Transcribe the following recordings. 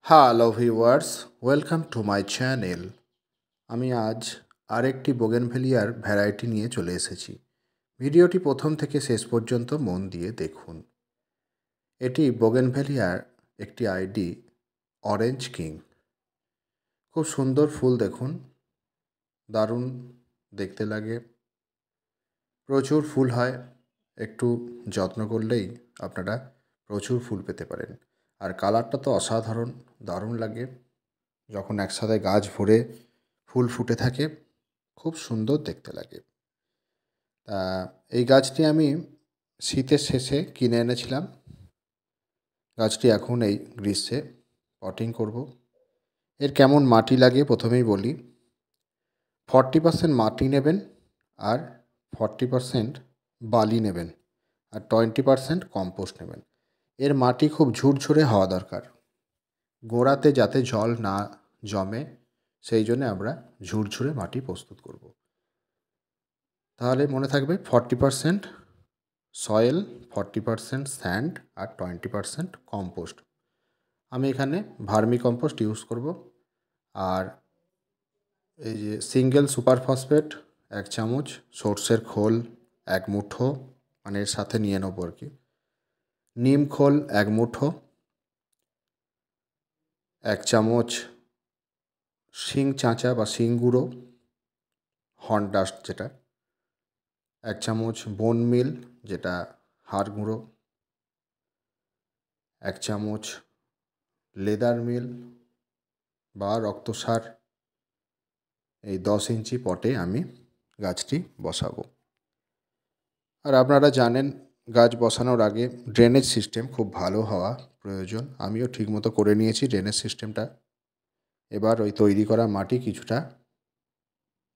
Hello viewers, welcome to my channel. আমি আজ আরেকটি বোগেনভেলিয়ার ভ্যারাইটি নিয়ে চলে এসেছি। ভিডিওটি প্রথম থেকে শেষ পর্যন্ত মন দিয়ে দেখুন। এটি বোগেনভেলিয়ার একটি আইডি, অরেঞ্জ কিং। খুব সুন্দর ফুল দেখুন, দারুণ দেখতে লাগে, প্রচুর ফুল হয়। একটু যত্ন করলেই আপনারা প্রচুর ফুল পেতে পারেন। আর কালারটা তো অসাধারণ, দারুণ লাগে যখন একসাথে গাছ ভরে ফুল ফুটে থাকে, খুব সুন্দর দেখতে লাগে। তা এই গাছটি আমি শীতের শেষে কিনে এনেছিলাম। গাছটি এখন এই গ্রীষ্মে পটিং করব। এর কেমন মাটি লাগে প্রথমেই বলি। 40% মাটি নেবেন, আর 40% বালি নেবেন, আর 20% কম্পোস্ট নেবেন। এর মাটি খুব ঝুরঝুরে হওয়া দরকার, গোড়াতে যাতে জল না জমে, সেই জন্য আমরা ঝুরঝুরে মাটি প্রস্তুত করব। তাহলে মনে থাকবে 40% সয়েল, 40% স্যান্ড, আর 20% কম্পোস্ট। আমি এখানে ভার্মি কম্পোস্ট ইউজ করব। আর এই যে সিঙ্গেল সুপার ফসফেট 1 চামচ, সর্ষের খোল 1 মুঠো, মানে এর সাথে নিয়ে নেবো আর কি। নিম খোল 1 মুঠো, 1 চামচ শিং চাঁচা বা শিং গুঁড়ো, হর্ন ডাস্ট যেটা, 1 চামচ বোন মিল যেটা হাড় গুঁড়ো, 1 চামচ লেদার মিল বা রক্তসার। এই 10 ইঞ্চি পটে আমি গাছটি বসাবো। আর আপনারা জানেন, গাছ বসানোর আগে ড্রেনেজ সিস্টেম খুব ভালো হওয়া প্রয়োজন। আমিও ঠিকমতো করে নিয়েছি ড্রেনেজ সিস্টেমটা। এবার ওই তৈরি করা মাটি কিছুটা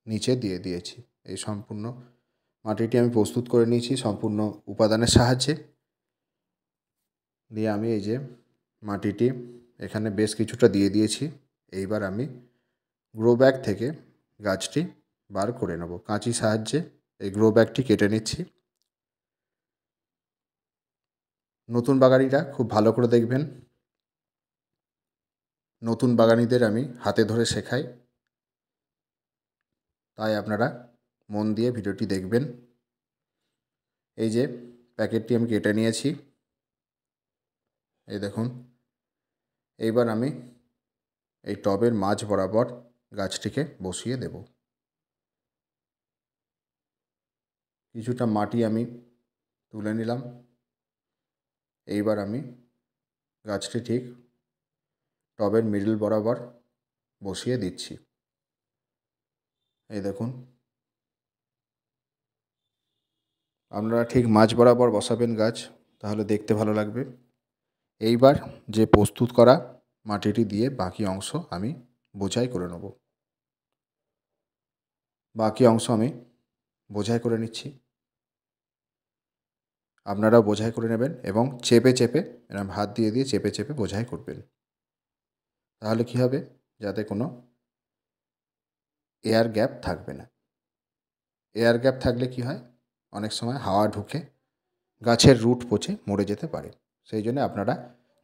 নিচে দিয়ে দিয়েছি। এই সম্পূর্ণ মাটিটি আমি প্রস্তুত করে নিয়েছি সম্পূর্ণ উপাদানের সাহায্যে। দিয়ে আমি এই যে মাটিটি এখানে বেশ কিছুটা দিয়ে দিয়েছি। এইবার আমি গ্রো ব্যাগ থেকে গাছটি বার করে নেব। কাঁচির সাহায্যে এই গ্রো ব্যাগটি কেটে নিচ্ছি। নতুন বাগানিরা খুব ভালো করে দেখবেন। নতুন বাগানিদের আমি হাতে ধরে শেখাই, তাই আপনারা মন দিয়ে ভিডিওটি দেখবেন। এই যে প্যাকেটটি আমি কেটে নিয়েছি, এই দেখুন। এইবার আমি এই টবের মাঝ বরাবর গাছটিকে বসিয়ে দেব। কিছুটা মাটি আমি তুলে নিলাম। এইবার আমি গাছটি ঠিক টবের মিডল বরাবর বসিয়ে দিচ্ছি। এই দেখুন, আপনারা ঠিক মাঝ বরাবর বসাবেন গাছ, তাহলে দেখতে ভালো লাগবে। এইবার যে প্রস্তুত করা মাটিটি দিয়ে বাকি অংশ আমি বোঝাই করে নেব। বাকি অংশ আমি বোঝাই করে নিচ্ছি। আপনারাও বোঝাই করে নেবেন এবং চেপে চেপে, এরকম হাত দিয়ে দিয়ে চেপে চেপে বোঝাই করবেন। তাহলে কী হবে, যাতে কোনো এয়ার গ্যাপ থাকবে না। এয়ার গ্যাপ থাকলে কি হয়, অনেক সময় হাওয়া ঢুকে গাছের রুট পচে মরে যেতে পারে। সেই জন্য আপনারা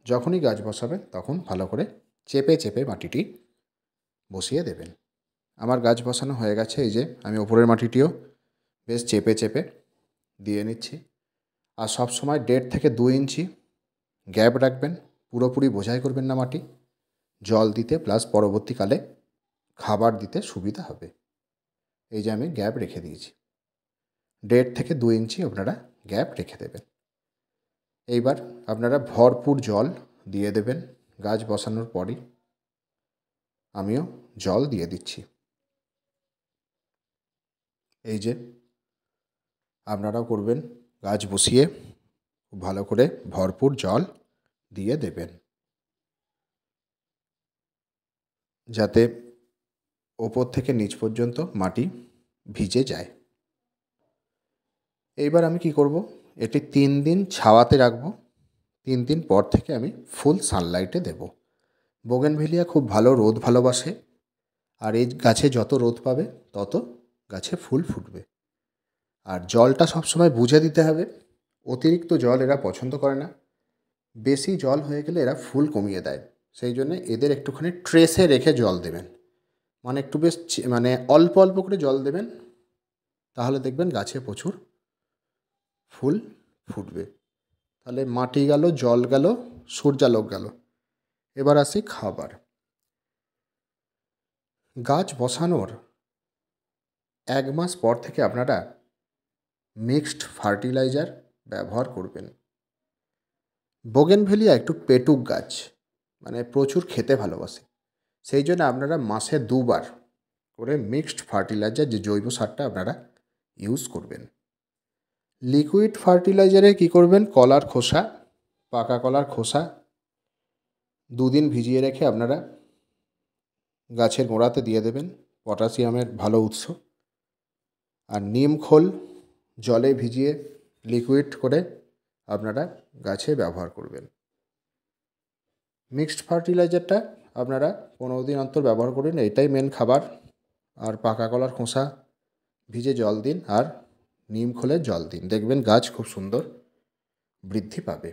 যখনই গাছ বসাবেন তখন ভালো করে চেপে চেপে মাটিটি বসিয়ে দেবেন। আমার গাছ বসানো হয়ে গেছে। এই যে আমি ওপরের মাটিটিও বেশ চেপে চেপে দিয়ে নিচ্ছি। আর সব সময় 1.5 থেকে 2 ইঞ্চি গ্যাপ রাখবেন। পুরোপুরি বোঝাই করবেন না মাটি, জল দিতে প্লাস পরবর্তীকালে খাবার দিতে সুবিধা হবে। এই যে আমি গ্যাপ রেখে দিয়েছি, 1.5 থেকে 2 ইঞ্চি আপনারা গ্যাপ রেখে দেবেন। এইবার আপনারা ভরপুর জল দিয়ে দেবেন। গাছ বসানোর পরই আমিও জল দিয়ে দিচ্ছি। এই যে আপনারাও করবেন, গাছ বসিয়ে খুব ভালো করে ভরপুর জল দিয়ে দেবেন, যাতে ওপর থেকে নিচ পর্যন্ত মাটি ভিজে যায়। এইবার আমি কি করব, এটি 3 দিন ছাওয়াতে রাখবো। 3 দিন পর থেকে আমি ফুল সানলাইটে দেব। বোগেনভেলিয়া খুব ভালো রোদ ভালোবাসে, আর এই গাছে যত রোদ পাবে তত গাছে ফুল ফুটবে। আর জলটা সবসময় বুঝে দিতে হবে। অতিরিক্ত জল এরা পছন্দ করে না। বেশি জল হয়ে গেলে এরা ফুল কমিয়ে দেয়। সেই জন্য এদের একটুখানি ট্রেসে রেখে জল দেবেন, মানে একটু বেশ মানে অল্প অল্প করে জল দেবেন, তাহলে দেখবেন গাছে প্রচুর ফুল ফুটবে। তাহলে মাটি গেল, জল গেল, সূর্যালোক গেল। এবার আসি খাবার। গাছ বসানোর 1 মাস পর থেকে আপনারা মিক্সড ফার্টিলাইজার ব্যবহার করবেন। বোগেনভেলিয়া একটু পেটুক গাছ, মানে প্রচুর খেতে ভালোবাসে। সেই জন্য আপনারা মাসে 2বার করে মিক্সড ফার্টিলাইজার, যে জৈব সারটা, আপনারা ইউজ করবেন। লিকুইড ফার্টিলাইজারে কি করবেন, কলার খোসা, পাকা কলার খোসা 2 দিন ভিজিয়ে রেখে আপনারা গাছের গোড়াতে দিয়ে দেবেন, পটাশিয়ামের ভালো উৎস। আর নিম খোল জলে ভিজিয়ে লিকুইড করে আপনারা গাছে ব্যবহার করবেন। মিক্সড ফার্টিলাইজারটা আপনারা 15 দিন অন্তর ব্যবহার করুন, এটাই মেন খাবার। আর পাকা কলার খোসা ভিজে জল দিন, আর নিম খোলে জল দিন, দেখবেন গাছ খুব সুন্দর বৃদ্ধি পাবে।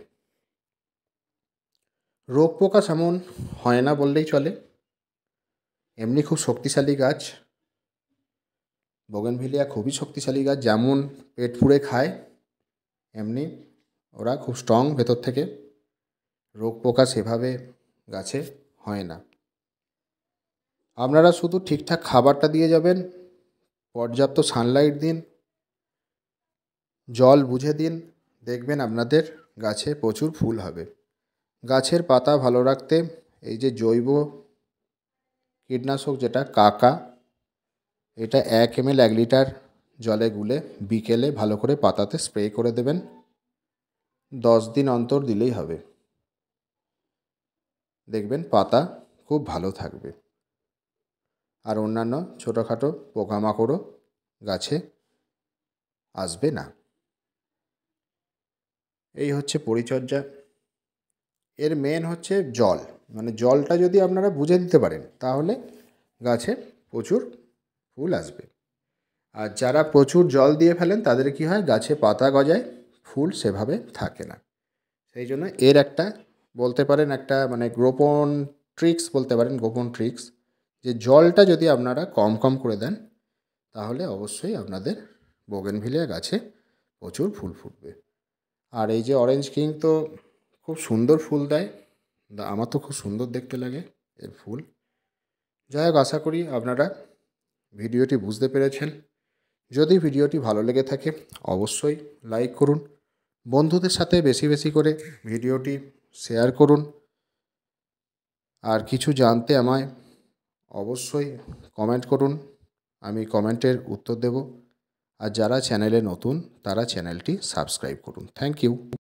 রোগ পোকা তেমন হয় না বললেই চলে, এমনি খুব শক্তিশালী গাছ। বোগেনভেলিয়া খুবই শক্তিশালী গাছ, যেমন পেট পুড়ে খায় এমনি ওরা খুব স্ট্রং ভেতর থেকে। রোগ পোকা সেভাবে গাছে হয় না। আপনারা শুধু ঠিকঠাক খাবারটা দিয়ে যাবেন, পর্যাপ্ত সানলাইট দিন, জল বুঝে দিন, দেখবেন আপনাদের গাছে প্রচুর ফুল হবে। গাছের পাতা ভালো রাখতে এই যে জৈব কীটনাশক যেটা কাকা, এটা 1 ml 1 লিটার জলে গুলে বিকেলে ভালো করে পাতাতে স্প্রে করে দেবেন। 10 দিন অন্তর দিলেই হবে, দেখবেন পাতা খুব ভালো থাকবে। আর অন্যান্য ছোটোখাটো পোকামাকড়ও গাছে আসবে না। এই হচ্ছে পরিচর্যা। এর মেন হচ্ছে জল, মানে জলটা যদি আপনারা বুঝে দিতে পারেন তাহলে গাছে প্রচুর ফুল আসবে। আর যারা প্রচুর জল দিয়ে ফেলেন তাদের কি হয়, গাছে পাতা গজায়, ফুল সেভাবে থাকে না। সেই জন্য এর একটা বলতে পারেন একটা মানে গোপন ট্রিক্স বলতে পারেন, গোপন ট্রিক্স, যে জলটা যদি আপনারা কম কম করে দেন তাহলে অবশ্যই আপনাদের বোগেনভেলিয়া গাছে প্রচুর ফুল ফুটবে। আর এই যে অরেঞ্জ কিং তো খুব সুন্দর ফুল দেয়, আমার তো খুব সুন্দর দেখতে লাগে এর ফুল। যাই হোক, আশা করি আপনারা ভিডিওটি বুঝতে পেরেছেন। যদি ভিডিওটি ভালো লেগে থাকে অবশ্যই লাইক করুন, বন্ধুদের সাথে বেশি বেশি করে ভিডিওটি শেয়ার করুন। আর কিছু জানতে আমায় অবশ্যই কমেন্ট করুন, আমি কমেন্টের উত্তর দেব। আর যারা চ্যানেলে নতুন তারা চ্যানেলটি সাবস্ক্রাইব করুন। Thank you.